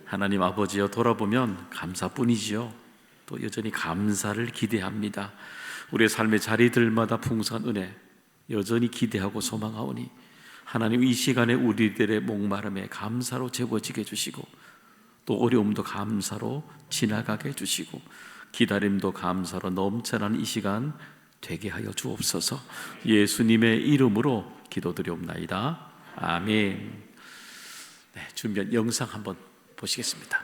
하나님 아버지여, 돌아보면 감사뿐이지요. 또 여전히 감사를 기대합니다. 우리의 삶의 자리들마다 풍성한 은혜 여전히 기대하고 소망하오니 하나님, 이 시간에 우리들의 목마름에 감사로 채워지게 해주시고, 또 어려움도 감사로 지나가게 해주시고, 기다림도 감사로 넘쳐나는 이 시간 되게 하여 주옵소서. 예수님의 이름으로 기도드리옵나이다. 아멘. 네, 준비한 영상 한번 보시겠습니다.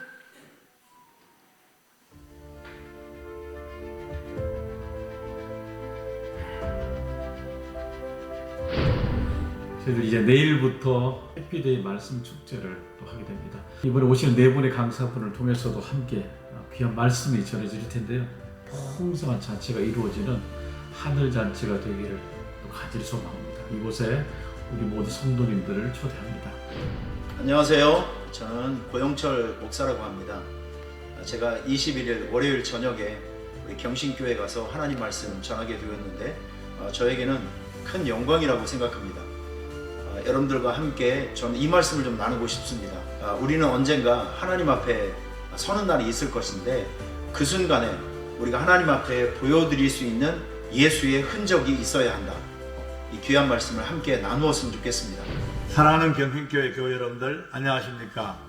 저희들 이제 내일부터 해피데이 말씀 축제를 또 하게 됩니다. 이번에 오시는 네 분의 강사분을 통해서도 함께 귀한 말씀이 전해질 텐데요. 풍성한 잔치가 이루어지는 하늘 잔치가 되기를 또 간절히 소망합니다. 이곳에 우리 모두 성도님들을 초대합니다. 안녕하세요. 저는 고영철 목사라고 합니다. 제가 21일 월요일 저녁에 우리 경신교회 가서 하나님 말씀 전하게 되었는데 저에게는 큰 영광이라고 생각합니다. 여러분들과 함께 저는 이 말씀을 좀 나누고 싶습니다. 우리는 언젠가 하나님 앞에 서는 날이 있을 것인데, 그 순간에 우리가 하나님 앞에 보여드릴 수 있는 예수의 흔적이 있어야 한다. 이 귀한 말씀을 함께 나누었으면 좋겠습니다. 사랑하는 경신교회 교회 여러분들, 안녕하십니까?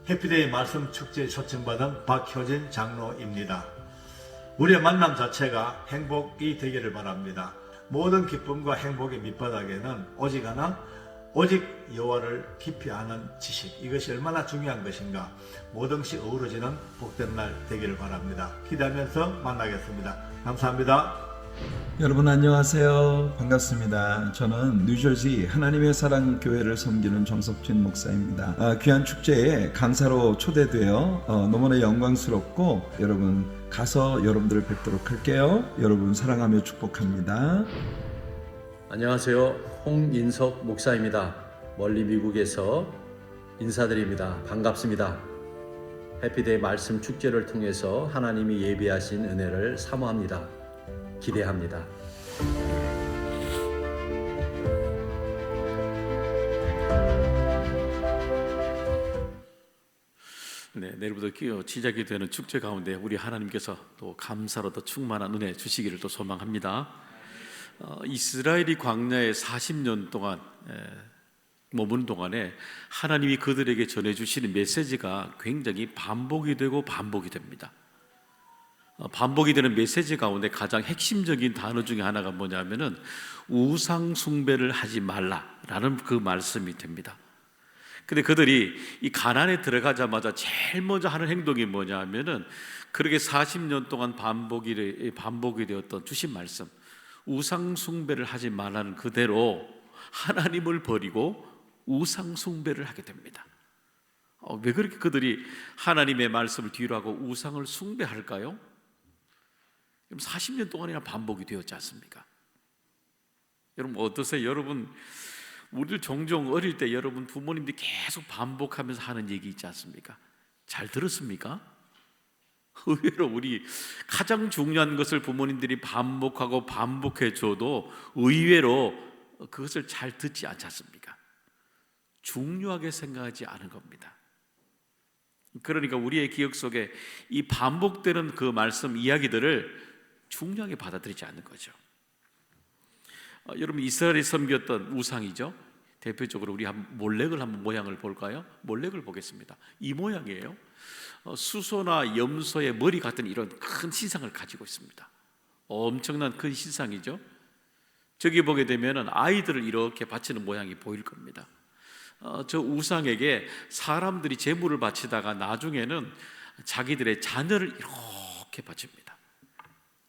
해피데이 말씀 축제에 초청받은 박효진 장로입니다. 우리의 만남 자체가 행복이 되기를 바랍니다. 모든 기쁨과 행복의 밑바닥에는 오직 하나, 오직 여호와를 깊이 아는 지식, 이것이 얼마나 중요한 것인가. 모든 것이 어우러지는 복된 날 되기를 바랍니다. 기대하면서 만나겠습니다. 감사합니다. 여러분 안녕하세요. 반갑습니다. 저는 뉴저지 하나님의 사랑 교회를 섬기는 정석진 목사입니다. 귀한 축제에 강사로 초대되어 너무나 영광스럽고, 여러분 가서 여러분들을 뵙도록 할게요. 여러분 사랑하며 축복합니다. 안녕하세요. 홍인석 목사입니다. 멀리 미국에서 인사드립니다. 반갑습니다. 해피데이 말씀 축제를 통해서 하나님이 예비하신 은혜를 사모합니다. 기대합니다. 네, 내일부터 시작이 되는 축제 가운데 우리 하나님께서 또 감사로 더 충만한 은혜 주시기를 또 소망합니다. 이스라엘이 광야에 40년 동안 머무는 동안에 하나님이 그들에게 전해주시는 메시지가 굉장히 반복이 되고 반복이 됩니다. 반복이 되는 메시지 가운데 가장 핵심적인 단어 중에 하나가 뭐냐면은 우상 숭배를 하지 말라라는 그 말씀이 됩니다. 근데 그들이 이 가나안에 들어가자마자 제일 먼저 하는 행동이 뭐냐면은, 그렇게 40년 동안 반복이 되었던 주신 말씀, 우상 숭배를 하지 말라는 그대로 하나님을 버리고 우상 숭배를 하게 됩니다. 왜 그렇게 그들이 하나님의 말씀을 뒤로 하고 우상을 숭배할까요? 40년 동안이나 반복이 되었지 않습니까? 여러분 어떠세요? 여러분, 우리들 종종 어릴 때 여러분 부모님들이 계속 반복하면서 하는 얘기 있지 않습니까? 잘 들었습니까? 의외로 우리 가장 중요한 것을 부모님들이 반복하고 반복해줘도 의외로 그것을 잘 듣지 않지 않습니까? 중요하게 생각하지 않은 겁니다. 그러니까 우리의 기억 속에 이 반복되는 그 말씀 이야기들을 중요하게 받아들이지 않는 거죠. 여러분, 이스라엘이 섬겼던 우상이죠. 대표적으로 우리 몰렉을 한번 모양을 볼까요? 몰렉을 보겠습니다. 이 모양이에요. 수소나 염소의 머리 같은 이런 큰 신상을 가지고 있습니다. 엄청난 큰 신상이죠. 저기 보게 되면 아이들을 이렇게 바치는 모양이 보일 겁니다. 저 우상에게 사람들이 제물을 바치다가 나중에는 자기들의 자녀를 이렇게 바칩니다.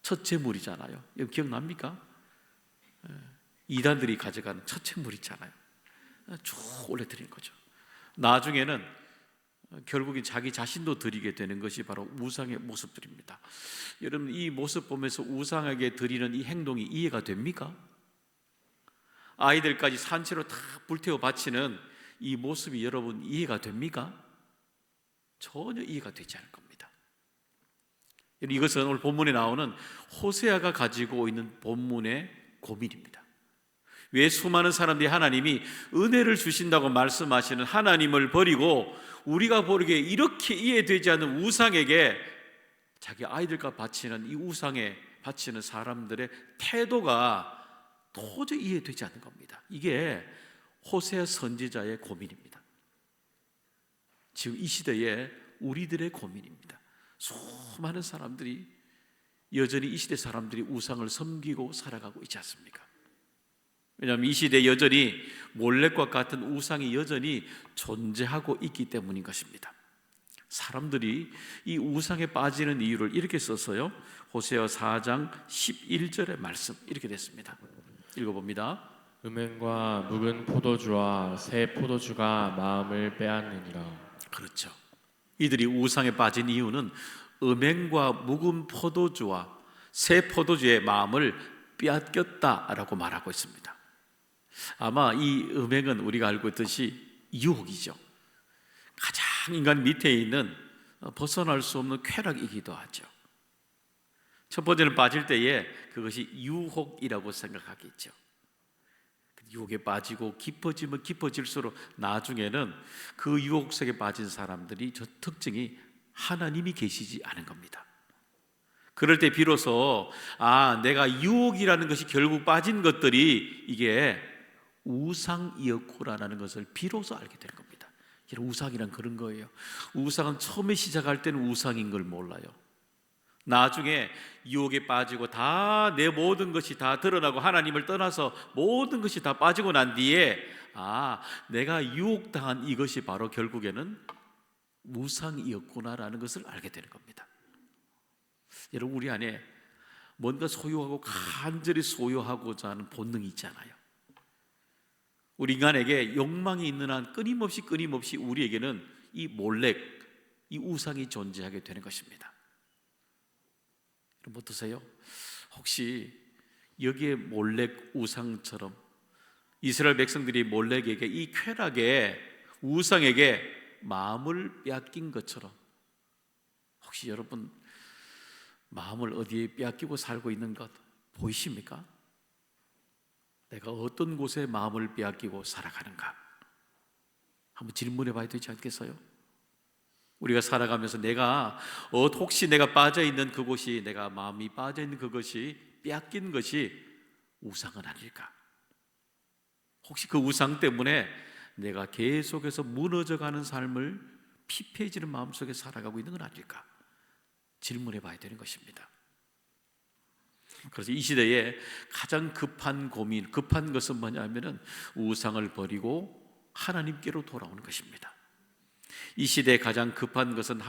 첫 제물이잖아요. 여기 기억납니까? 이단들이 가져가는 첫 제물 있잖아요. 쭉 올려드리는 거죠. 나중에는 결국엔 자기 자신도 드리게 되는 것이 바로 우상의 모습들입니다. 여러분, 이 모습 보면서 우상에게 드리는 이 행동이 이해가 됩니까? 아이들까지 산채로 다 불태워 바치는 이 모습이 여러분 이해가 됩니까? 전혀 이해가 되지 않을 겁니다. 이것은 오늘 본문에 나오는 호세아가 가지고 있는 본문의 고민입니다. 왜 수많은 사람들이 하나님이 은혜를 주신다고 말씀하시는 하나님을 버리고 우리가 보기에 이렇게 이해되지 않는 우상에게 자기 아이들과 바치는 이 우상에 바치는 사람들의 태도가 도저히 이해되지 않는 겁니다. 이게 호세아 선지자의 고민입니다. 지금 이 시대에 우리들의 고민입니다. 수많은 사람들이 여전히 이 시대 사람들이 우상을 섬기고 살아가고 있지 않습니까? 왜냐하면 이 시대에 여전히 몰렉과 같은 우상이 여전히 존재하고 있기 때문인 것입니다. 사람들이 이 우상에 빠지는 이유를 이렇게 썼어요. 호세아 4장 11절의 말씀 이렇게 됐습니다. 읽어봅니다. 음행과 묵은 포도주와 새 포도주가 마음을 빼앗느니라. 그렇죠. 이들이 우상에 빠진 이유는 음행과 묵은 포도주와 새 포도주의 마음을 빼앗겼다라고 말하고 있습니다. 아마 이 음행은 우리가 알고 있듯이 유혹이죠. 가장 인간 밑에 있는 벗어날 수 없는 쾌락이기도 하죠. 첫 번째는 빠질 때에 그것이 유혹이라고 생각하겠죠. 유혹에 빠지고 깊어지면 깊어질수록 나중에는 그 유혹 속에 빠진 사람들이 저 특징이 하나님이 계시지 않은 겁니다. 그럴 때 비로소 내가 유혹이라는 것이 결국 빠진 것들이 이게 우상이었구나라는 것을 비로소 알게 될 겁니다. 우상이란 그런 거예요. 우상은 처음에 시작할 때는 우상인 걸 몰라요. 나중에 유혹에 빠지고 다 내 모든 것이 다 드러나고 하나님을 떠나서 모든 것이 다 빠지고 난 뒤에 내가 유혹당한 이것이 바로 결국에는 우상이었구나라는 것을 알게 되는 겁니다. 여러분, 우리 안에 뭔가 소유하고 간절히 소유하고자 하는 본능이 있잖아요. 우리 인간에게 욕망이 있는 한 끊임없이 우리에게는 이 몰렉, 이 우상이 존재하게 되는 것입니다. 여러분 어떠세요? 혹시 여기에 몰렉 우상처럼 이스라엘 백성들이 몰렉에게 이 쾌락에 우상에게 마음을 빼앗긴 것처럼 혹시 여러분 마음을 어디에 빼앗기고 살고 있는 것 보이십니까? 내가 어떤 곳에 마음을 빼앗기고 살아가는가? 한번 질문해 봐야 되지 않겠어요? 우리가 살아가면서 혹시 내가 빠져있는 그곳이, 내가 마음이 빠져있는 그것이 빼앗긴 것이 우상은 아닐까? 혹시 그 우상 때문에 내가 계속해서 무너져가는 삶을 피폐해지는 마음속에 살아가고 있는 건 아닐까? 질문해 봐야 되는 것입니다. 그래서 이 시대에 가장 급한 것은 뭐냐면은 우상을 버리고 하나님께로 돌아오는 것입니다. 이 시대에 가장 급한 것은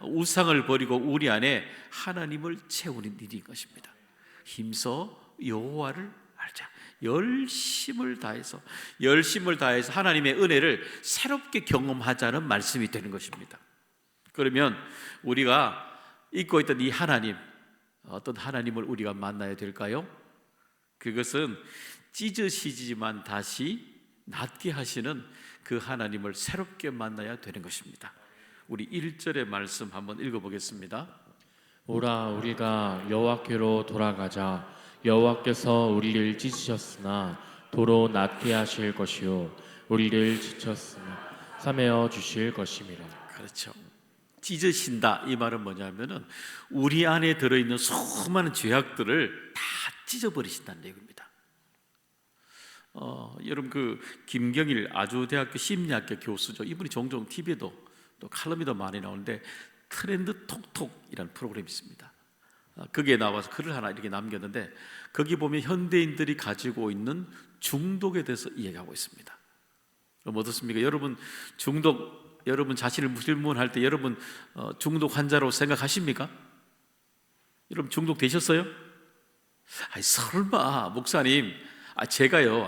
우상을 버리고 우리 안에 하나님을 채우는 일인 것입니다. 힘써 여호와를 알자. 열심을 다해서 하나님의 은혜를 새롭게 경험하자는 말씀이 되는 것입니다. 그러면 우리가 잊고 있던 이 하나님, 어떤 하나님을 우리가 만나야 될까요? 그것은 찢으시지만 다시 낫게 하시는 그 하나님을 새롭게 만나야 되는 것입니다. 우리 1절의 말씀 한번 읽어보겠습니다. 오라 우리가 여호와께로 돌아가자. 여호와께서 우리를 찢으셨으나 도로 낫게 하실 것이요 우리를 지쳤으나 싸매어 주실 것임이라. 그렇죠. 찢으신다 이 말은 뭐냐면은 우리 안에 들어있는 수많은 죄악들을 다 찢어버리신다는 얘기입니다. 여러분 그 김경일 아주대학교 심리학교 교수죠. 이분이 종종 TV에도 또 칼럼에도 많이 나오는데 트렌드 톡톡이라는 프로그램이 있습니다. 거기에 나와서 글을 하나 이렇게 남겼는데 거기 보면 현대인들이 가지고 있는 중독에 대해서 이야기하고 있습니다. 그럼 어떻습니까? 여러분 자신을 질문할 때 여러분 중독 환자로 생각하십니까? 여러분 중독 되셨어요? 설마 목사님 제가요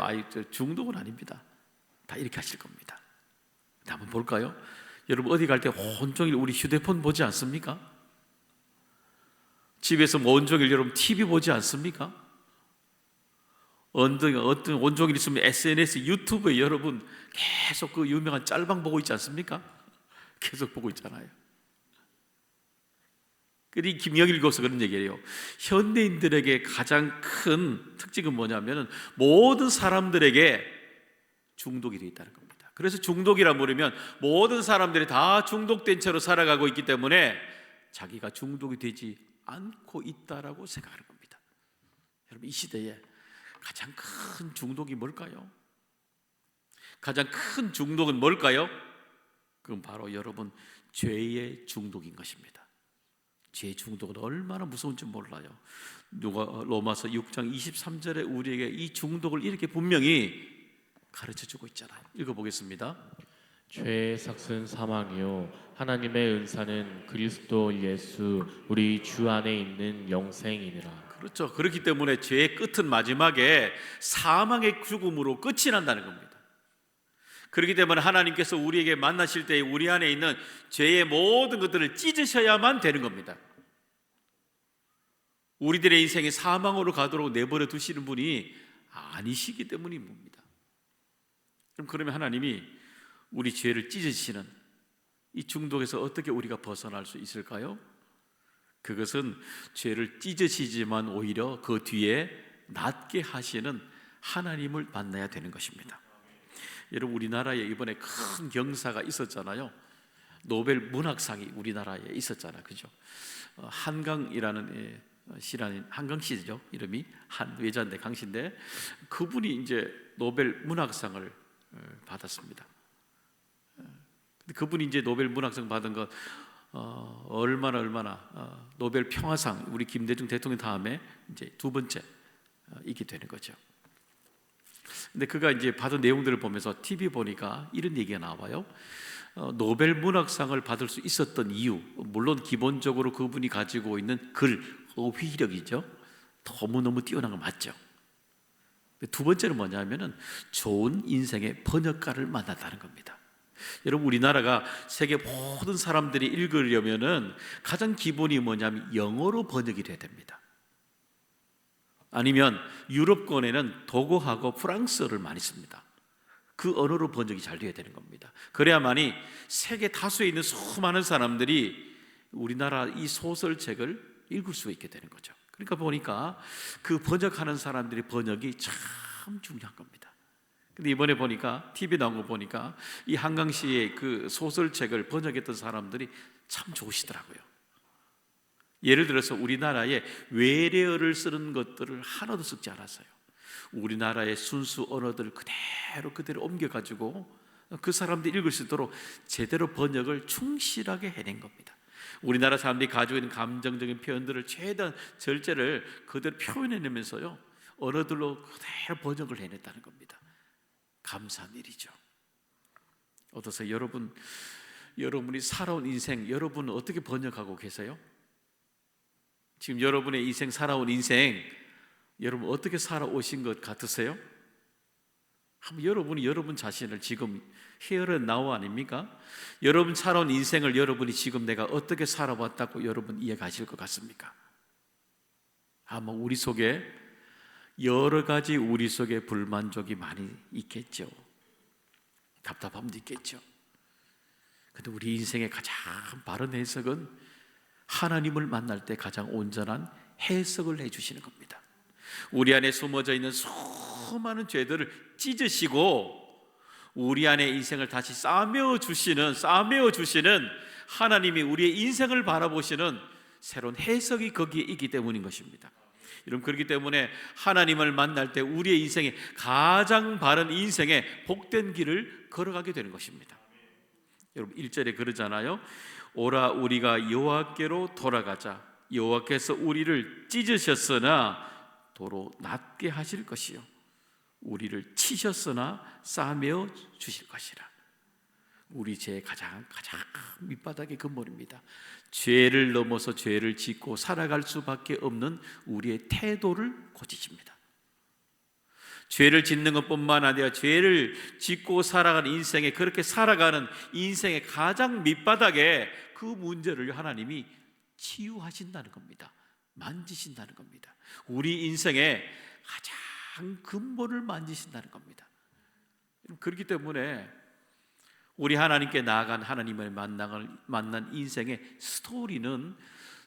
중독은 아닙니다. 다 이렇게 하실 겁니다. 한번 볼까요? 여러분 어디 갈 때 온종일 우리 휴대폰 보지 않습니까? 집에서 온종일 여러분 TV 보지 않습니까? 온종일 있으면 SNS, 유튜브에 여러분 계속 그 유명한 짤방 보고 있지 않습니까? 계속 보고 있잖아요. 이 김영일 교수가 그런 얘기예요. 현대인들에게 가장 큰 특징은 뭐냐면 모든 사람들에게 중독이 되어 있다는 겁니다. 그래서 중독이라 부르면 모든 사람들이 다 중독된 채로 살아가고 있기 때문에 자기가 중독이 되지 않고 있다라고 생각하는 겁니다. 여러분, 이 시대에 가장 큰 중독이 뭘까요? 가장 큰 중독은 뭘까요? 그건 바로 여러분 죄의 중독인 것입니다. 죄의 중독은 얼마나 무서운지 몰라요. 로마서 6장 23절에 우리에게 이 중독을 이렇게 분명히 가르쳐주고 있잖아요. 읽어보겠습니다. 죄의 삭은 사망이요 하나님의 은사는 그리스도 예수 우리 주 안에 있는 영생이니라. 그렇죠. 그렇기 때문에 죄의 끝은 마지막에 사망의 죽음으로 끝이 난다는 겁니다. 그렇기 때문에 하나님께서 우리에게 만나실 때 우리 안에 있는 죄의 모든 것들을 찢으셔야만 되는 겁니다. 우리들의 인생이 사망으로 가도록 내버려 두시는 분이 아니시기 때문입니다. 그러면 하나님이 우리 죄를 찢으시는 이 중독에서 어떻게 우리가 벗어날 수 있을까요? 그것은 죄를 찢으시지만 오히려 그 뒤에 낫게 하시는 하나님을 만나야 되는 것입니다. 여러분, 우리나라에 이번에 큰 경사가 있었잖아요. 노벨 문학상이 우리나라에 있었잖아요. 그죠? 한강이라는 시라는 한강씨죠. 이름이 한 외자인데 강씨인데 그분이 이제 노벨 문학상을 받았습니다. 근데 그분이 이제 노벨 문학상 받은 것 얼마나 노벨 평화상 우리 김대중 대통령 다음에 이제 두 번째 이게 되는 거죠. 근데 그가 이제 받은 내용들을 보면서 TV 보니까 이런 얘기가 나와요. 노벨 문학상을 받을 수 있었던 이유, 물론 기본적으로 그분이 가지고 있는 어휘력이죠. 너무너무 뛰어난 거 맞죠. 두 번째는 뭐냐면은 좋은 인생의 번역가를 만났다는 겁니다. 여러분, 우리나라가 세계 모든 사람들이 읽으려면은 가장 기본이 뭐냐면 영어로 번역이 돼야 됩니다. 아니면 유럽권에는 독어하고 프랑스어를 많이 씁니다. 그 언어로 번역이 잘 돼야 되는 겁니다. 그래야만이 세계 다수에 있는 수많은 사람들이 우리나라 이 소설책을 읽을 수 있게 되는 거죠. 그러니까 보니까 그 번역하는 사람들의 번역이 참 중요한 겁니다. 근데 이번에 보니까 TV 나온 거 보니까 이 한강시의 그 소설책을 번역했던 사람들이 참 좋으시더라고요. 예를 들어서 우리나라에 외래어를 쓰는 것들을 하나도 섞지 않았어요. 우리나라의 순수 언어들을 그대로 옮겨가지고 그 사람들이 읽을 수 있도록 제대로 번역을 충실하게 해낸 겁니다. 우리나라 사람들이 가지고 있는 감정적인 표현들을 최대한 절제를 그대로 표현해내면서요 언어들로 그대로 번역을 해냈다는 겁니다. 감사한 일이죠. 어떠세요? 여러분이 살아온 인생, 여러분은 어떻게 번역하고 계세요? 지금 여러분의 인생, 살아온 인생, 여러분 어떻게 살아오신 것 같으세요? 한번 여러분이 여러분 자신을 지금 here and now 아닙니까? 여러분 살아온 인생을 여러분이 지금 내가 어떻게 살아왔다고 여러분 이해가실 것 같습니까? 아마 우리 속에 여러 가지 우리 속에 불만족이 많이 있겠죠. 답답함도 있겠죠. 근데 우리 인생의 가장 바른 해석은 하나님을 만날 때 가장 온전한 해석을 해주시는 겁니다. 우리 안에 숨어져 있는 수많은 죄들을 찢으시고 우리 안에 인생을 다시 싸매어 주시는 하나님이 우리의 인생을 바라보시는 새로운 해석이 거기에 있기 때문인 것입니다. 여러분, 그렇기 때문에 하나님을 만날 때 우리의 인생에 가장 바른 인생의 복된 길을 걸어가게 되는 것입니다. 여러분 1절에 그러잖아요. 오라 우리가 여호와께로 돌아가자. 여호와께서 우리를 찢으셨으나 도로 낫게 하실 것이요 우리를 치셨으나 싸매어 주실 것이라. 우리 죄의 가장 밑바닥의 근본입니다. 죄를 넘어서 죄를 짓고 살아갈 수밖에 없는 우리의 태도를 고치십니다. 죄를 짓는 것뿐만 아니라 죄를 짓고 살아가는 인생에, 그렇게 살아가는 인생의 가장 밑바닥에 그 문제를 하나님이 치유하신다는 겁니다. 만지신다는 겁니다. 우리 인생의 가장 근본을 만지신다는 겁니다. 그렇기 때문에 우리 하나님께 나아간 하나님을 만난 인생의 스토리는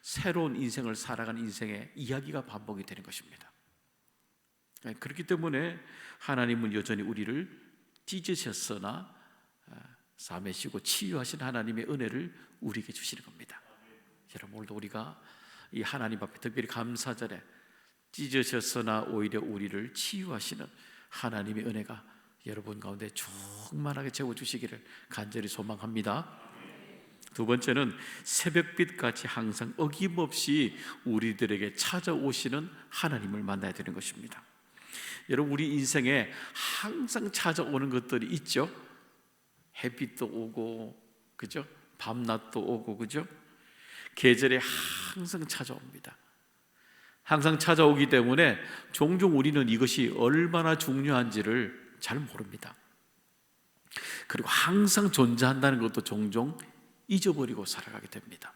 새로운 인생을 살아가는 인생의 이야기가 반복이 되는 것입니다. 그렇기 때문에 하나님은 여전히 우리를 찢으셨으나 싸매시고 치유하신 하나님의 은혜를 우리에게 주시는 겁니다. 여러분, 오늘도 우리가 이 하나님 앞에 특별히 감사절에 찢으셨으나 오히려 우리를 치유하시는 하나님의 은혜가 여러분 가운데 충만하게 채워주시기를 간절히 소망합니다. 두 번째는 새벽빛같이 항상 어김없이 우리들에게 찾아오시는 하나님을 만나야 되는 것입니다. 여러분, 우리 인생에 항상 찾아오는 것들이 있죠. 햇빛도 오고, 그죠? 밤낮도 오고, 그죠? 계절에 항상 찾아옵니다. 항상 찾아오기 때문에 종종 우리는 이것이 얼마나 중요한지를 잘 모릅니다. 그리고 항상 존재한다는 것도 종종 잊어버리고 살아가게 됩니다.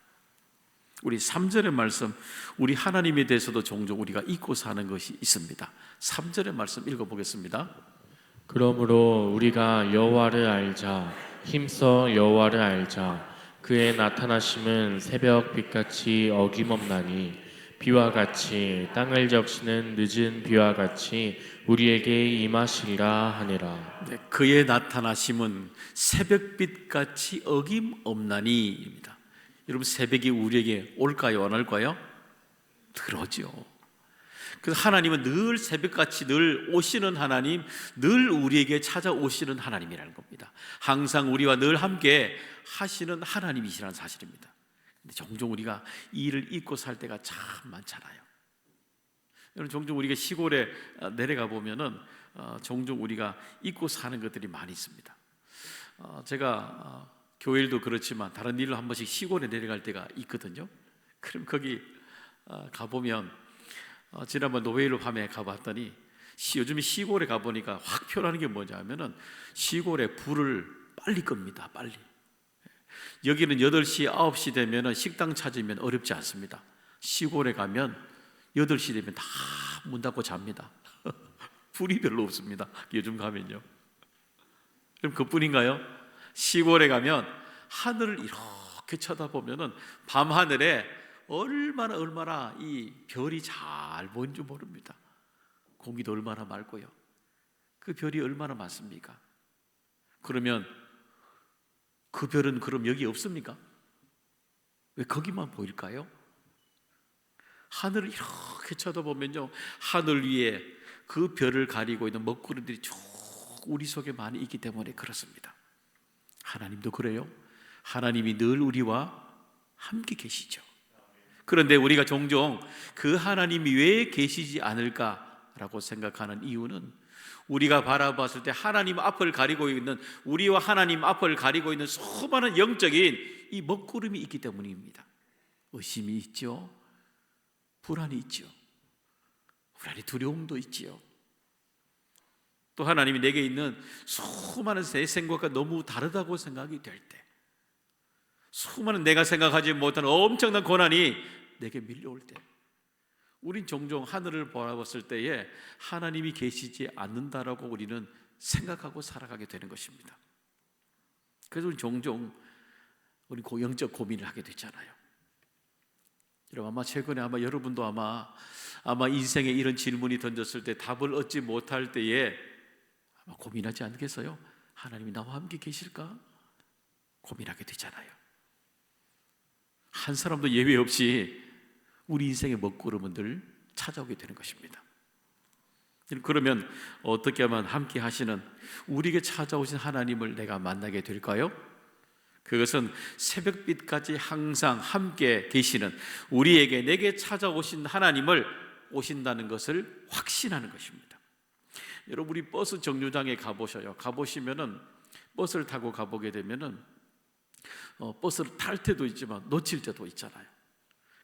우리 3절의 말씀, 우리 하나님에 대해서도 종종 우리가 잊고 사는 것이 있습니다. 3절의 말씀 읽어보겠습니다. 그러므로 우리가 여호와를 알자, 힘써 여호와를 알자. 그의 나타나심은 새벽 빛같이 어김없나니 비와 같이 땅을 적시는 늦은 비와 같이 우리에게 임하시리라 하니라. 네, 그의 나타나심은 새벽빛같이 어김없나니입니다. 여러분, 새벽이 우리에게 올까요, 안 올까요? 들어오죠. 그래서 하나님은 늘 새벽같이 늘 오시는 하나님, 늘 우리에게 찾아오시는 하나님이라는 겁니다. 항상 우리와 늘 함께 하시는 하나님이시라는 사실입니다. 근데 종종 우리가 이 일을 잊고 살 때가 참 많잖아요. 여러분, 종종 우리가 시골에 내려가 보면은 종종 우리가 잊고 사는 것들이 많이 있습니다. 제가 교회 일도 그렇지만 다른 일로 한 번씩 시골에 내려갈 때가 있거든요. 그럼 거기 가보면 지난번 노웨일로 밤에 가봤더니 요즘에 시골에 가보니까 확 표현하는 게 뭐냐면은 시골에 불을 빨리 끕니다. 빨리. 여기는 8시, 9시 되면 식당 찾으면 어렵지 않습니다. 시골에 가면 8시 되면 다 문 닫고 잡니다. 불이 별로 없습니다. 요즘 가면요. 그럼 그뿐인가요? 시골에 가면 하늘을 이렇게 쳐다보면은 밤하늘에 얼마나 이 별이 잘 보이는 줄 모릅니다. 공기도 얼마나 맑고요. 그 별이 얼마나 많습니까? 그러면 그 별은 그럼 여기 없습니까? 왜 거기만 보일까요? 하늘을 이렇게 쳐다보면요, 하늘 위에 그 별을 가리고 있는 먹구름들이 쭉 우리 속에 많이 있기 때문에 그렇습니다. 하나님도 그래요. 하나님이 늘 우리와 함께 계시죠. 그런데 우리가 종종 그 하나님이 왜 계시지 않을까라고 생각하는 이유는 우리가 바라봤을 때 하나님 앞을 가리고 있는, 우리와 하나님 앞을 가리고 있는 수많은 영적인 이 먹구름이 있기 때문입니다. 의심이 있죠. 불안이 있죠. 우리 안에 두려움도 있지요. 또 하나님이 내게 있는 수많은 내 생각과 너무 다르다고 생각이 될 때, 수많은 내가 생각하지 못한 엄청난 고난이 내게 밀려올 때, 우린 종종 하늘을 바라봤을 때에 하나님이 계시지 않는다라고 우리는 생각하고 살아가게 되는 것입니다. 그래서 우리 종종 우리 영적 고민을 하게 되잖아요. 여러분, 아마 최근에 여러분도 아마 인생에 이런 질문이 던졌을 때 답을 얻지 못할 때에 아마 고민하지 않겠어요? 하나님이 나와 함께 계실까? 고민하게 되잖아요. 한 사람도 예외 없이 우리 인생의 먹구름은 늘 찾아오게 되는 것입니다. 그러면 어떻게 하면 함께 하시는, 우리에게 찾아오신 하나님을 내가 만나게 될까요? 그것은 새벽빛까지 항상 함께 계시는, 우리에게 내게 찾아오신 하나님을 오신다는 것을 확신하는 것입니다. 여러분, 우리 버스 정류장에 가보셔요. 가보시면은 버스를 타고 가보게 되면은 버스를 탈 때도 있지만 놓칠 때도 있잖아요.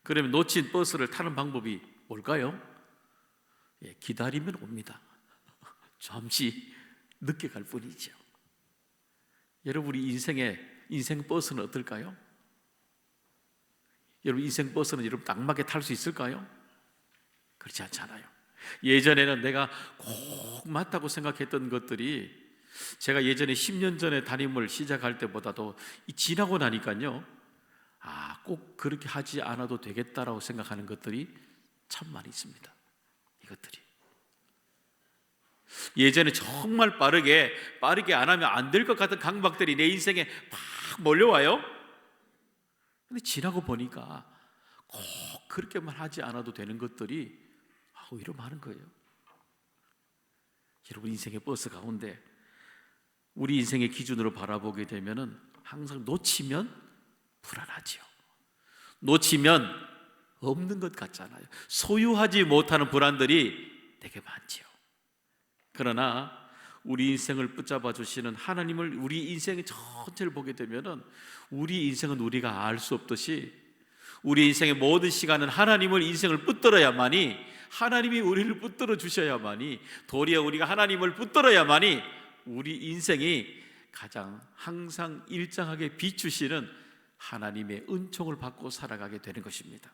그러면 놓친 버스를 타는 방법이 뭘까요? 기다리면 옵니다. 잠시 늦게 갈 뿐이죠. 여러분, 우리 인생 버스는 어떨까요? 여러분, 인생 버스는 여러분 딱 맞게 탈 수 있을까요? 그렇지 않잖아요. 예전에는 내가 꼭 맞다고 생각했던 것들이 제가 예전에 10년 전에 담임을 시작할 때보다도 지나고 나니까요, 꼭 그렇게 하지 않아도 되겠다라고 생각하는 것들이 참 많이 있습니다. 이것들이 예전에 정말 빠르게 안 하면 안 될 것 같은 강박들이 내 인생에 막 몰려와요. 근데 지나고 보니까 꼭 그렇게만 하지 않아도 되는 것들이 오히려 많은 거예요. 여러분, 인생의 버스 가운데 우리 인생의 기준으로 바라보게 되면은 항상 놓치면 불안하지요. 놓치면 없는 것 같잖아요. 소유하지 못하는 불안들이 되게 많지요. 그러나 우리 인생을 붙잡아 주시는 하나님을, 우리 인생의 전체를 보게 되면은 우리 인생은 우리가 알 수 없듯이 우리 인생의 모든 시간은 하나님을, 인생을 붙들어야만이, 하나님이 우리를 붙들어 주셔야만이, 도리어 우리가 하나님을 붙들어야만이 우리 인생이 가장 항상 일정하게 비추시는 하나님의 은총을 받고 살아가게 되는 것입니다.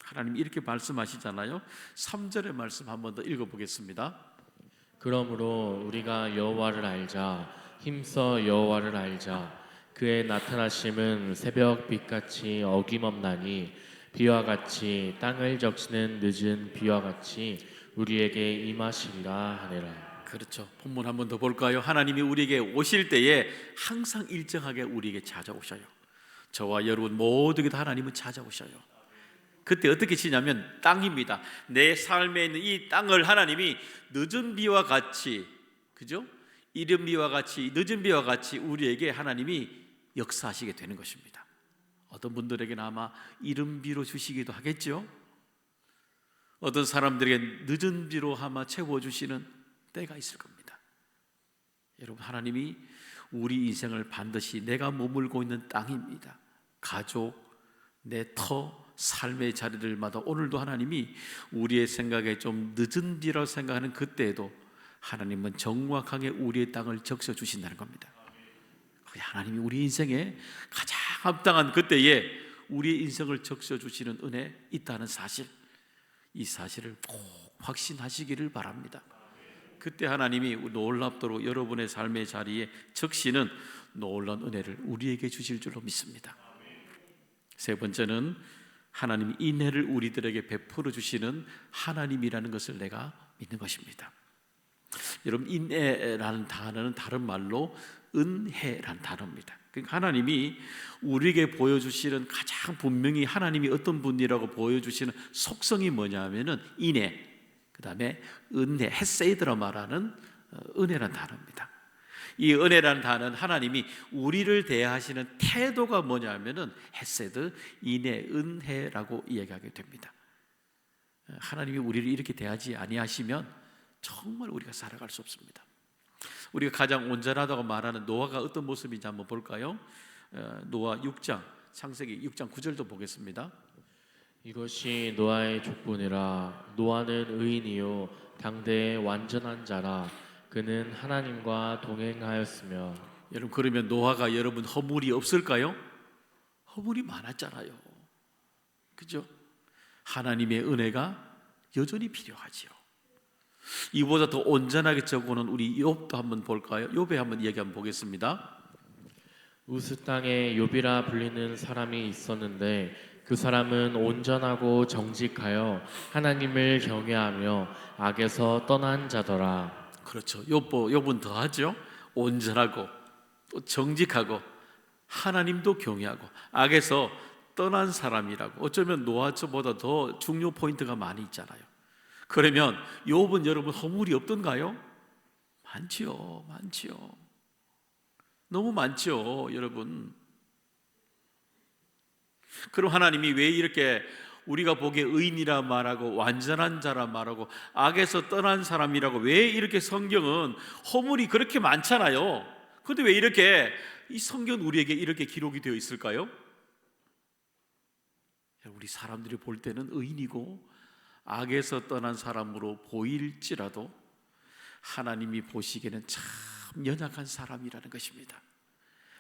하나님이 이렇게 말씀하시잖아요. 3절의 말씀 한 번 더 읽어보겠습니다. 그러므로 우리가 여호와를 알자. 힘써 여호와를 알자. 그의 나타나심은 새벽 빛같이 어김없나니 비와 같이 땅을 적시는 늦은 비와 같이 우리에게 임하시리라 하네라. 그렇죠. 본문 한 번 더 볼까요? 하나님이 우리에게 오실 때에 항상 일정하게 우리에게 찾아오셔요. 저와 여러분 모두에게 다 하나님은 찾아오셔요. 그때 어떻게 치냐면 땅입니다. 내 삶에 있는 이 땅을 하나님이 늦은 비와 같이, 그죠? 이른 비와 같이, 늦은 비와 같이 우리에게 하나님이 역사하시게 되는 것입니다. 어떤 분들에게는 아마 이른 비로 주시기도 하겠죠. 어떤 사람들에게 늦은 비로 아마 채워주시는 때가 있을 겁니다. 여러분, 하나님이 우리 인생을 반드시 내가 머물고 있는 땅입니다. 가족, 내 터, 삶의 자리들마다 오늘도 하나님이 우리의 생각에 좀 늦은 비라고 생각하는 그때에도 하나님은 정확하게 우리의 땅을 적셔 주신다는 겁니다. 하나님이 우리 인생에 가장 합당한 그때에 우리의 인생을 적셔 주시는 은혜 있다는 사실, 이 사실을 꼭 확신하시기를 바랍니다. 그때 하나님이 놀랍도록 여러분의 삶의 자리에 적시는 놀라운 은혜를 우리에게 주실 줄로 믿습니다. 세 번째는 하나님이 인애를 우리들에게 베풀어 주시는 하나님이라는 것을 내가 믿는 것입니다. 여러분, 인애라는 단어는 다른 말로 은혜라는 단어입니다. 그러니까 하나님이 우리에게 보여주시는 가장 분명히 하나님이 어떤 분이라고 보여주시는 속성이 뭐냐면은 인애, 그 다음에 은혜, 헤세드라 말하는 은혜라는 단어입니다. 이 은혜라는 단어는 하나님이 우리를 대하시는 태도가 뭐냐면은 헤세드, 인애, 은혜라고 이야기하게 됩니다. 하나님이 우리를 이렇게 대하지 아니하시면 정말 우리가 살아갈 수 없습니다. 우리가 가장 온전하다고 말하는 노아가 어떤 모습인지 한번 볼까요? 노아 6장, 창세기 6장 9절도 보겠습니다. 이것이 노아의 족보니라. 노아는 의인이요 당대의 완전한 자라. 그는 하나님과 동행하였으며. 여러분, 그러면 노아가 여러분 허물이 없을까요? 허물이 많았잖아요. 그죠? 하나님의 은혜가 여전히 필요하지요. 이보다 더 온전하게 적어놓은 우리 욥도 한번 볼까요? 욥에 한번 이야기 한번 보겠습니다. 우스 땅에 욥이라 불리는 사람이 있었는데 그 사람은 온전하고 정직하여 하나님을 경외하며 악에서 떠난 자더라. 그렇죠. 욥은 더하죠. 온전하고 또 정직하고 하나님도 경외하고 악에서 떠난 사람이라고. 어쩌면 노아처보다 더 중요 포인트가 많이 있잖아요. 그러면 욥은 여러분 허물이 없던가요? 많지요. 너무 많죠, 여러분. 그럼 하나님이 왜 이렇게 우리가 보기에 의인이라 말하고 완전한 자라 말하고 악에서 떠난 사람이라고 왜 이렇게 성경은 허물이 그렇게 많잖아요. 그런데 왜 이렇게 이 성경은 우리에게 이렇게 기록이 되어 있을까요? 우리 사람들이 볼 때는 의인이고 악에서 떠난 사람으로 보일지라도 하나님이 보시기에는 참 연약한 사람이라는 것입니다.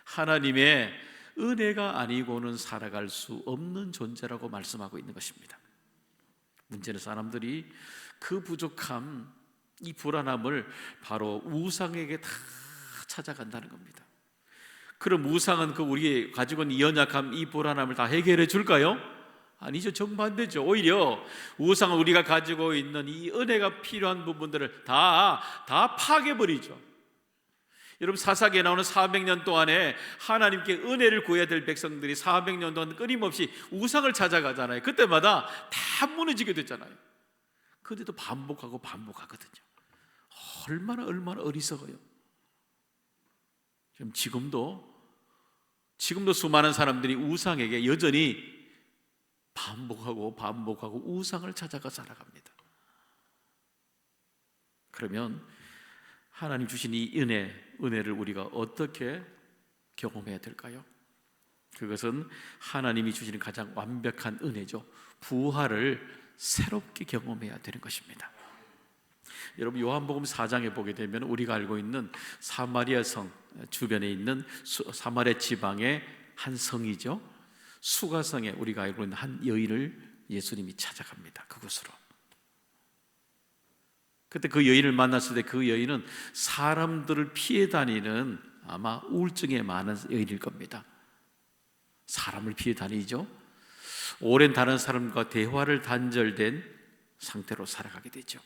하나님의 은혜가 아니고는 살아갈 수 없는 존재라고 말씀하고 있는 것입니다. 문제는 사람들이 그 부족함, 이 불안함을 바로 우상에게 다 찾아간다는 겁니다. 그럼 우상은 그 우리 가지고 있는 이 연약함, 이 불안함을 다 해결해 줄까요? 아니죠. 정반대죠. 오히려 우상은 우리가 가지고 있는 이 은혜가 필요한 부분들을 다 파괴버리죠. 여러분, 사사기에 나오는 400년 동안에 하나님께 은혜를 구해야 될 백성들이 400년 동안 끊임없이 우상을 찾아가잖아요. 그때마다 다 무너지게 됐잖아요. 그런데도 반복하거든요. 얼마나 어리석어요. 지금도 수많은 사람들이 우상에게 여전히 반복하고 우상을 찾아가 살아갑니다. 그러면 하나님 주신 이 은혜를 우리가 어떻게 경험해야 될까요? 그것은 하나님이 주시는 가장 완벽한 은혜죠. 부활을 새롭게 경험해야 되는 것입니다. 여러분, 요한복음 4장에 보게 되면 우리가 알고 있는 사마리아 성 주변에 있는 사마리아 지방의 한 성이죠. 수가성에 우리가 알고 있는 한 여인을 예수님이 찾아갑니다. 그곳으로. 그때 그 여인을 만났을 때 그 여인은 사람들을 피해 다니는 아마 우울증에 많은 여인일 겁니다. 사람을 피해 다니죠. 오랜 다른 사람과 대화를 단절된 상태로 살아가게 되죠.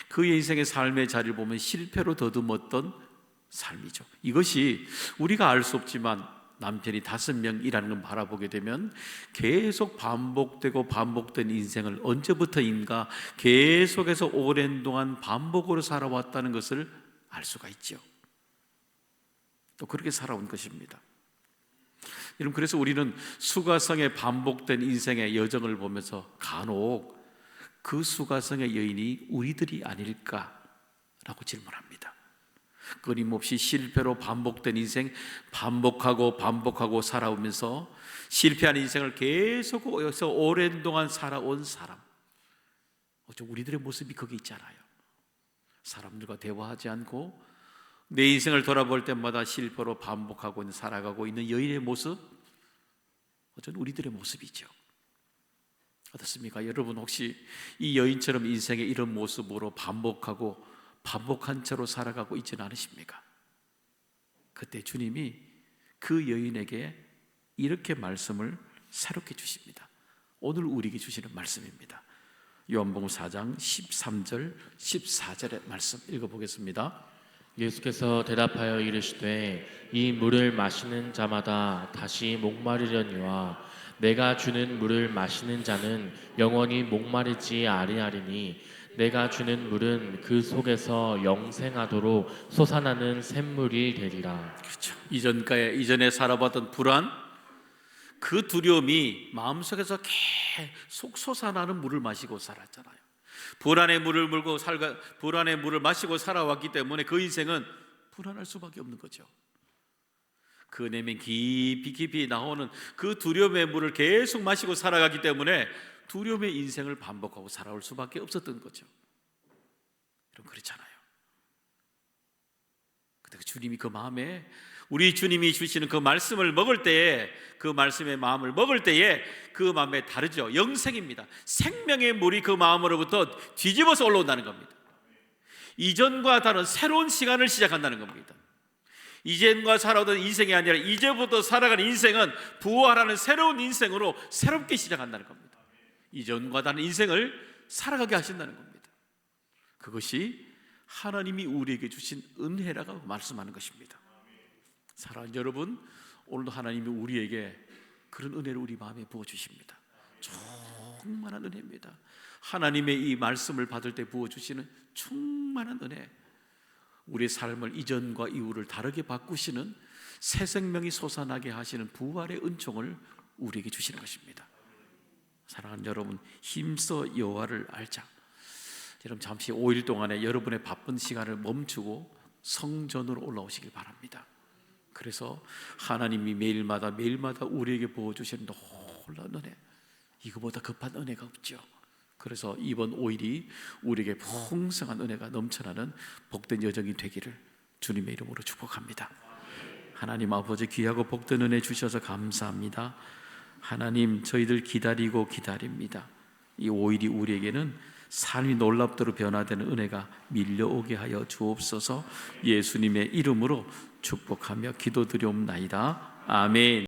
그의 인생의 삶의 자리를 보면 실패로 더듬었던 삶이죠. 이것이 우리가 알 수 없지만 남편이 5명이라는 걸 바라보게 되면 계속 반복된 인생을 언제부터인가 계속해서 오랜 동안 반복으로 살아왔다는 것을 알 수가 있죠. 또 그렇게 살아온 것입니다. 여러분, 그래서 우리는 수가성의 반복된 인생의 여정을 보면서 간혹 그 수가성의 여인이 우리들이 아닐까라고 질문합니다. 끊임없이 실패로 반복된 인생, 반복하고 살아오면서 실패한 인생을 계속해서 오랜 동안 살아온 사람, 우리들의 모습이 거기 있잖아요. 사람들과 대화하지 않고 내 인생을 돌아볼 때마다 실패로 반복하고 살아가고 있는 여인의 모습, 어쩌면 우리들의 모습이죠. 어떻습니까? 여러분, 혹시 이 여인처럼 인생의 이런 모습으로 반복한 채로 살아가고 있지는 않으십니까? 그때 주님이 그 여인에게 이렇게 말씀을 새롭게 주십니다. 오늘 우리에게 주시는 말씀입니다. 요한복음 4장 13절 14절의 말씀 읽어보겠습니다. 예수께서 대답하여 이르시되 이 물을 마시는 자마다 다시 목마르려니와 내가 주는 물을 마시는 자는 영원히 목마르지 아니하리니 내가 주는 물은 그 속에서 영생하도록 솟아나는 샘물이 되리라. 그렇죠. 이전에 살아봤던 불안, 그 두려움이 마음속에서 계속 솟아나는 물을 마시고 살았잖아요. 불안의 물을 마시고 살아왔기 때문에 그 인생은 불안할 수밖에 없는 거죠. 그 내면 깊이 나오는 그 두려움의 물을 계속 마시고 살아가기 때문에 두려움의 인생을 반복하고 살아올 수밖에 없었던 거죠. 여러분, 그렇잖아요. 근데 주님이 그 마음에, 우리 주님이 주시는 그 말씀을 먹을 때에, 그 말씀의 마음을 먹을 때에 그 마음에 다르죠. 영생입니다. 생명의 물이 그 마음으로부터 뒤집어서 올라온다는 겁니다. 이전과 다른 새로운 시간을 시작한다는 겁니다. 이전과 살아오던 인생이 아니라 이제부터 살아가는 인생은 부활하는 새로운 인생으로 새롭게 시작한다는 겁니다. 이전과 다른 인생을 살아가게 하신다는 겁니다. 그것이 하나님이 우리에게 주신 은혜라고 말씀하는 것입니다. 사랑하는 여러분, 오늘도 하나님이 우리에게 그런 은혜를 우리 마음에 부어주십니다. 충만한 은혜입니다. 하나님의 이 말씀을 받을 때 부어주시는 충만한 은혜, 우리의 삶을 이전과 이후를 다르게 바꾸시는, 새 생명이 솟아나게 하시는 부활의 은총을 우리에게 주시는 것입니다. 사랑하는 여러분, 힘써 여호와를 알자. 여러분, 잠시 5일 동안에 여러분의 바쁜 시간을 멈추고 성전으로 올라오시길 바랍니다. 그래서 하나님이 매일마다 우리에게 부어주시는 놀라운 은혜, 이거보다 급한 은혜가 없죠. 그래서 이번 5일이 우리에게 풍성한 은혜가 넘쳐나는 복된 여정이 되기를 주님의 이름으로 축복합니다. 하나님 아버지, 귀하고 복된 은혜 주셔서 감사합니다. 하나님, 저희들 기다리고 기다립니다. 이 5일이 우리에게는 삶이 놀랍도록 변화되는 은혜가 밀려오게 하여 주옵소서. 예수님의 이름으로 축복하며 기도드리옵나이다. 아멘.